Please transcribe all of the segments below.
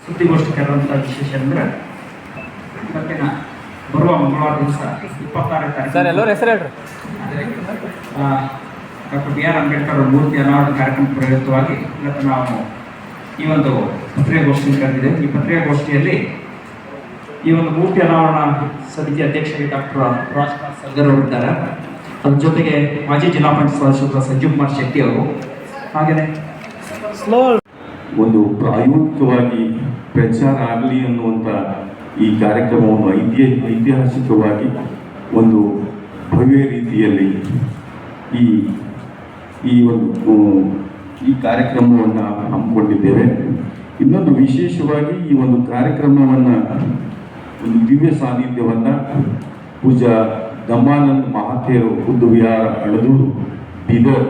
ಸುದ್ದಿಗೋಷ್ಠಿ ಕರೆದಂಥ ವಿಶೇಷ ಅಂದರೆ ಇವತ್ತಿನ ಬರುವ ಮಂಗಳವಾರ ದಿವಸ 26ನೇ ತಾರೀಕು ಸರ್ ಎಲ್ಲರೂ ಹೆಸರು ಹೇಳ್ರಿ. Doctor B R. ಅಂಬೇಡ್ಕರ್ ಅವರ ಮೂರ್ತಿ ಅನಾವರಣ ಕಾರ್ಯಕ್ರಮ ಪ್ರಯುಕ್ತವಾಗಿ ಇವತ್ತು ನಾವು ಈ ಒಂದು ಪತ್ರಿಕಾಗೋಷ್ಠಿಯನ್ನು ಕರೆದಿದ್ದೇವೆ. ಈ ಪತ್ರಿಕಾಗೋಷ್ಠಿಯಲ್ಲಿ ಈ ಒಂದು ಮೂರ್ತಿ ಅನಾವರಣ ಸಮಿತಿ ಅಧ್ಯಕ್ಷರಾಗಿ ಡಾಕ್ಟರ್ ರಾಜ್ಕುಮಾರ್ ಸರ್ಗರ್ ಅವರಿದ್ದಾರೆ. ಅದ್ರ ಜೊತೆಗೆ ಮಾಜಿ ಜಿಲ್ಲಾ ಪಂಚಾಯತ್ ಸದಸ್ಯರಾದ ಸಂಜೀವ್ ಕುಮಾರ್ ಶೆಟ್ಟಿ ಅವರು, ಹಾಗೆಯೇ ಒಂದು ಪ್ರಾಯೋಗಿಕವಾಗಿ ಪ್ರಚಾರ ಆಗಲಿ ಅನ್ನುವಂಥ ಈ ಕಾರ್ಯಕ್ರಮವನ್ನು ಐತಿಹಾಸಿಕವಾಗಿ ಒಂದು ಭವ್ಯ ರೀತಿಯಲ್ಲಿ ಈ ಕಾರ್ಯಕ್ರಮವನ್ನು ಹಮ್ಮಿಕೊಂಡಿದ್ದೇವೆ. ಇನ್ನೊಂದು ವಿಶೇಷವಾಗಿ ಈ ಒಂದು ಕಾರ್ಯಕ್ರಮವನ್ನು ಒಂದು ದಿವ್ಯ ಸಾನ್ನಿಧ್ಯವನ್ನು ಪೂಜಾ ದಮಾನಂದ ಮಹಾತೇರು ಬುದ್ಧ ವಿಹಾರ ಅಳದೂರು ಬೀದರ್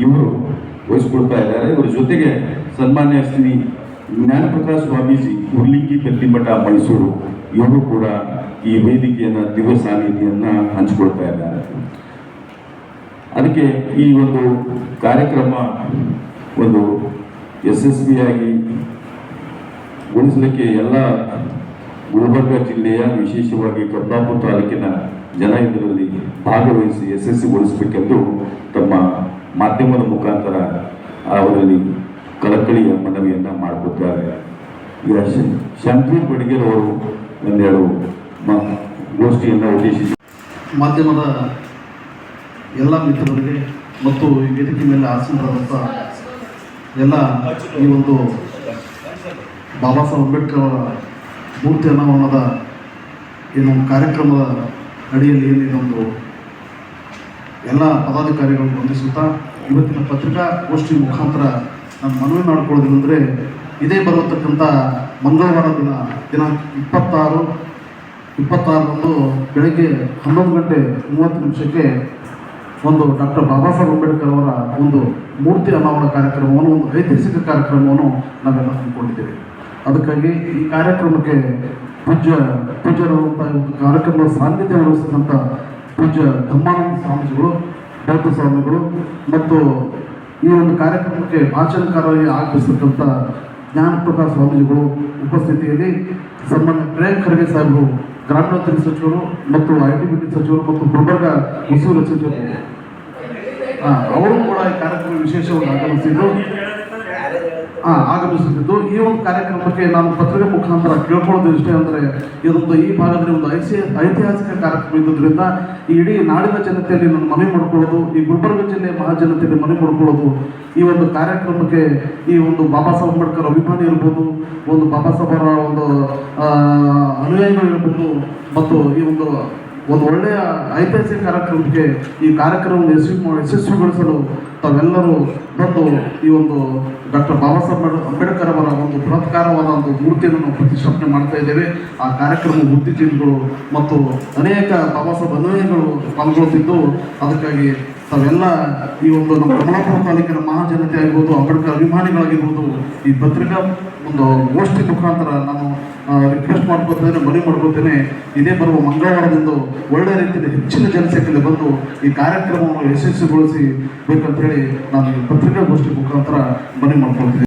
ಇವರು ವಹಿಸ್ಕೊಳ್ತಾ ಇದ್ದಾರೆ. ಇವರ ಜೊತೆಗೆ ಸನ್ಮಾನ್ಯ ಶ್ರೀ ಜ್ಞಾನಪ್ರಕಾಶ್ ಸ್ವಾಮೀಜಿ ಉರ್ಲಿಂಗಿ ಪೆದ್ದಿಮಠ ಮೈಸೂರು ಇವರು ಕೂಡ ಈ ವೇದಿಕೆಯನ್ನು ದಿವ್ಯ ಸಾನ್ನಿಧ್ಯವನ್ನು ಹಂಚಿಕೊಳ್ತಾ ಇದ್ದಾರೆ. ಅದಕ್ಕೆ ಈ ಒಂದು ಕಾರ್ಯಕ್ರಮ ಒಂದು ಯಶಸ್ವಿಯಾಗಿ ಗೊಳಿಸಲಿಕ್ಕೆ ಎಲ್ಲ ಗುಲ್ಬರ್ಗ ಜಿಲ್ಲೆಯ ವಿಶೇಷವಾಗಿ ಕಬ್ಬಾಪುರ ತಾಲೂಕಿನ ಜನ ಇದರಲ್ಲಿ ಭಾಗವಹಿಸಿ ಯಶಸ್ವಿಗೊಳಿಸಬೇಕೆಂದು ತಮ್ಮ ಮಾಧ್ಯಮದ ಮುಖಾಂತರ ಅವರಲ್ಲಿ ಕಳಕಳಿಯ ಮನವಿಯನ್ನು ಮಾಡಿಕೊಡ್ತಾರೆ. ಈಗ ಶಂಕರ್ ಬಡಿಗೇರ್ ಅವರು ಒಂದೆರಡು ಗೋಷ್ಠಿಯನ್ನು ಉದ್ದೇಶಿಸಿ ಮಾಧ್ಯಮದ ಎಲ್ಲ ಮಿತ್ರರಿಗೆ ಮತ್ತು ಈ ವೇದಿಕೆ ಮೇಲೆ ಆಸೀನರಾದಂಥ ಎಲ್ಲ ಈ ಒಂದು ಬಾಬಾ ಸಾಹೇಬ್ ಅಂಬೇಡ್ಕರ್ ಅವರ ಮೂರ್ತಿ ಅನಾವರಣದ ಏನು ಕಾರ್ಯಕ್ರಮದ ಅಡಿಯಲ್ಲಿ ಏನಿದೊಂದು ಎಲ್ಲ ಪದಾಧಿಕಾರಿಗಳನ್ನು ವಂದಿಸುತ್ತಾ ಇವತ್ತಿನ ಪತ್ರಿಕಾಗೋಷ್ಠಿ ಮುಖಾಂತರ ನಾನು ಮನವಿ ಮಾಡಿಕೊಳ್ಳೋದೇನೆಂದರೆ, ಇದೇ ಬರತಕ್ಕಂಥ ಮಂಗಳವಾರ ದಿನಾಂಕ 26ರಂದು ಬೆಳಗ್ಗೆ 11:30 ಒಂದು ಡಾಕ್ಟರ್ ಬಾಬಾ ಸಾಹೇಬ್ ಅಂಬೇಡ್ಕರ್ ಅವರ ಒಂದು ಮೂರ್ತಿ ಅನಾವರಣ ಕಾರ್ಯಕ್ರಮವನ್ನು, ಒಂದು ಐತಿಹಾಸಿಕ ಕಾರ್ಯಕ್ರಮವನ್ನು ನಾವೆಲ್ಲ ಹಮ್ಮಿಕೊಂಡಿದ್ದೇವೆ. ಅದಕ್ಕಾಗಿ ಈ ಕಾರ್ಯಕ್ರಮಕ್ಕೆ ಪೂಜ್ಯರುವಂಥ ಒಂದು ಕಾರ್ಯಕ್ರಮದ ಸಾನ್ನಿಧ್ಯ ವಹಿಸಿದಂಥ ಪೂಜ್ಯ ಧಮ್ಮಾನಂದ ಸ್ವಾಮೀಜಿಗಳು, ಬೌದ್ಧ ಸ್ವಾಮಿಗಳು ಮತ್ತು ಈ ಒಂದು ಕಾರ್ಯಕ್ರಮಕ್ಕೆ ಭಾಷಣಕಾರರಾಗಿ ಆಗಮಿಸತಕ್ಕಂಥ ಜ್ಞಾನಪ್ರಕಾಶ್ ಸ್ವಾಮೀಜಿಗಳು ಉಪಸ್ಥಿತಿಯಲ್ಲಿ ಸನ್ಮಾನ್ಯ ಪ್ರಿಯಾಂಕ್ ಖರ್ಗೆ ಸಾಹೇಬರು ಗ್ರಾಮೀಣಾಭಿವೃದ್ಧಿ ಸಚಿವರು ಮತ್ತು ITBT ಸಚಿವರು ಮತ್ತು ಗುಲ್ಬರ್ಗ ಉಸ್ತುವಾರಿ ಸಚಿವರು ಅವರು ಕೂಡ ಈ ಕಾರ್ಯಕ್ರಮ ವಿಶೇಷವಾಗಿ ಆಗಮಿಸುತ್ತಿದ್ದು ಈ ಒಂದು ಕಾರ್ಯಕ್ರಮಕ್ಕೆ ನಾನು ಪತ್ರಿಕೆ ಮುಖಾಂತರ ಕೇಳ್ಕೊಳ್ಳೋದು ಇಷ್ಟೇ ಅಂದರೆ, ಇದೊಂದು ಈ ಭಾಗದಲ್ಲಿ ಒಂದು ಐತಿಹಾಸಿಕ ಕಾರ್ಯಕ್ರಮ ಇದ್ದುದರಿಂದ ಈ ಇಡೀ ನಾಡಿನ ಜನತೆಯಲ್ಲಿ ನಾನು ಮನವಿ ಮಾಡ್ಕೊಳ್ಳೋದು, ಈ ಗುಲ್ಬರ್ಗ ಜಿಲ್ಲೆಯ ಮಹಾಜನತೆಯಲ್ಲಿ ಮನವಿ ಮಾಡ್ಕೊಳ್ಳೋದು, ಈ ಒಂದು ಕಾರ್ಯಕ್ರಮಕ್ಕೆ ಈ ಒಂದು ಬಾಬಾ ಸಾಹೇಬ್ ಅಂಬೇಡ್ಕರ್ ಅಭಿಮಾನಿ ಇರ್ಬೋದು, ಒಂದು ಬಾಬಾ ಸಾಹೇಬರ ಒಂದು ಅನುಯಾಯಿಗಳು ಇರ್ಬೋದು, ಮತ್ತು ಈ ಒಂದು ಒಳ್ಳೆಯ ಐತಿಹಾಸಿಕ ಕಾರ್ಯಕ್ರಮಕ್ಕೆ ಈ ಕಾರ್ಯಕ್ರಮವನ್ನು ಯಶಸ್ವಿಗೊಳಿಸಲು ತಾವೆಲ್ಲರೂ ಬಂದು ಈ ಒಂದು ಡಾಕ್ಟರ್ ಬಾಬಾ ಸಾಹೇಬ್ ಅಂಬೇಡ್ಕರ್ ಅವರ ಒಂದು ಬೃಹತ್ಕಾರವಾದ ಒಂದು ಮೂರ್ತಿಯನ್ನು ನಾವು ಪ್ರತಿಷ್ಠಾಪನೆ ಮಾಡ್ತಾ ಇದ್ದೇವೆ. ಆ ಕಾರ್ಯಕ್ರಮ ಬುದ್ಧಿಜೀವಿಗಳು ಮತ್ತು ಅನೇಕ ಬಾಬಾ ಸಾಹೇಬ್ ಅನುಯಾಯಿಗಳು ಪಾಲ್ಗೊಳ್ತಿದ್ದು, ಅದಕ್ಕಾಗಿ ತಾವೆಲ್ಲ ಈ ಒಂದು ನಮ್ಮ ಕಮಲಾಪುರ ತಾಲೂಕಿನ ಮಹಾಜನತೆ ಆಗಿರ್ಬೋದು, ಅಂಬೇಡ್ಕರ್ ಅಭಿಮಾನಿಗಳಾಗಿರ್ಬೋದು, ಈ ಪತ್ರಿಕಾ ಒಂದು ಗೋಷ್ಠಿ ಮುಖಾಂತರ ನಾನು ರಿಕ್ವೆಸ್ಟ್ ಮಾಡ್ಕೊತೇನೆ, ಮನವಿ ಮಾಡ್ಕೊತೇನೆ, ಇದೇ ಬರುವ ಮಂಗಳವಾರದಿಂದ ಒಳ್ಳೆಯ ರೀತಿಯಲ್ಲಿ ಹೆಚ್ಚಿನ ಜನಸಂಖ್ಯೆಯಲ್ಲಿ ಬಂದು ಈ ಕಾರ್ಯಕ್ರಮವನ್ನು ಯಶಸ್ವಿಗೊಳಿಸಿ ಬೇಕಂತ ಹೇಳಿ ನಾನು ಈ ಪತ್ರಿಕಾಗೋಷ್ಠಿ ಮುಖಾಂತರ ಮನವಿ ಮಾಡ್ಕೊಳ್ತೀನಿ.